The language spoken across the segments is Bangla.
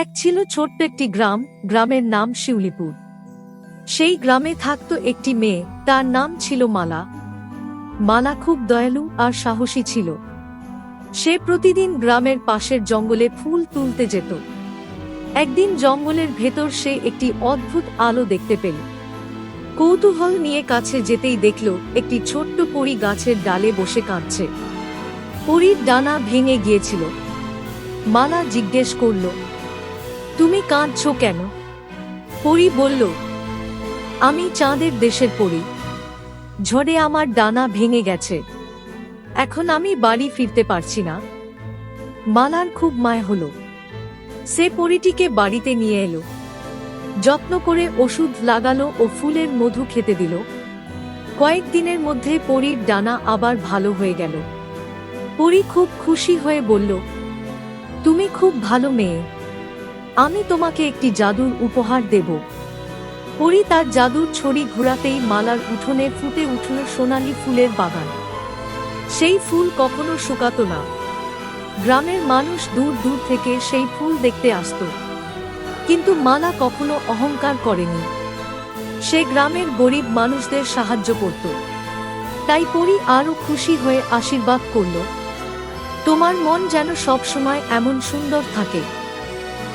এক ছিল ছোট্ট একটি গ্রাম, গ্রামের নাম শিউলিপুর। সেই গ্রামে থাকত একটি মেয়ে, তার নাম ছিল মালা। মালা খুব দয়ালু আর সাহসী ছিল। সে প্রতিদিন গ্রামের পাশের জঙ্গলে ফুল তুলতে যেত। একদিন জঙ্গলের ভেতর সে একটি অদ্ভুত আলো দেখতে পেল। কৌতূহল নিয়ে কাছে যেতেই দেখল একটি ছোট্ট পরী গাছের ডালে বসে কাঁদছে। পরীর ডানা ভেঙে গিয়েছিল। মালা জিজ্ঞেস করল, তুমি কাঁদছো কেন? পরী বলল, আমি চাঁদের দেশের পরী। ঝড়ে আমার ডানা ভেঙে গেছে, এখন আমি বাড়ি ফিরতে পারছি না। মালার খুব মায়া হলো। সে পরীটিকে বাড়িতে নিয়ে এলো, যত্ন করে ওষুধ লাগালো ও ফুলের মধু খেতে দিল। কয়েকদিনের মধ্যে পরীর ডানা আবার ভালো হয়ে গেল। পরী খুব খুশি হয়ে বলল, তুমি খুব ভালো মেয়ে, আমি তোমাকে একটি জাদুর উপহার দেব। পরী তার জাদুর ছড়ি ঘোরাতেই মালার উঠোনে ফুটে উঠল সোনালী ফুলের বাগান। সেই ফুল কখনো শুকাতো না। গ্রামের মানুষ দূর দূর থেকে সেই ফুল দেখতে আসত। কিন্তু মালা কখনো অহংকার করেনি। সে গ্রামের গরিব মানুষদের সাহায্য করত। তাই পরী আরো খুশি হয়ে আশীর্বাদ করল, তোমার মন যেন সবসময় এমন সুন্দর থাকে।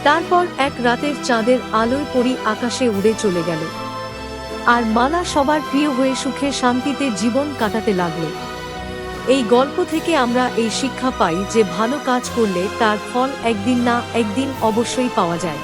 তারপর এক রাতের চাঁদের আলোয় পরী আকাশে উড়ে চলে গেল। আর মালা সবার প্রিয় হয়ে সুখে শান্তিতে জীবন কাটাতে লাগল। এই গল্প থেকে আমরা এই শিক্ষা পাই যে ভালো কাজ করলে তার ফল একদিন না একদিন অবশ্যই পাওয়া যায়।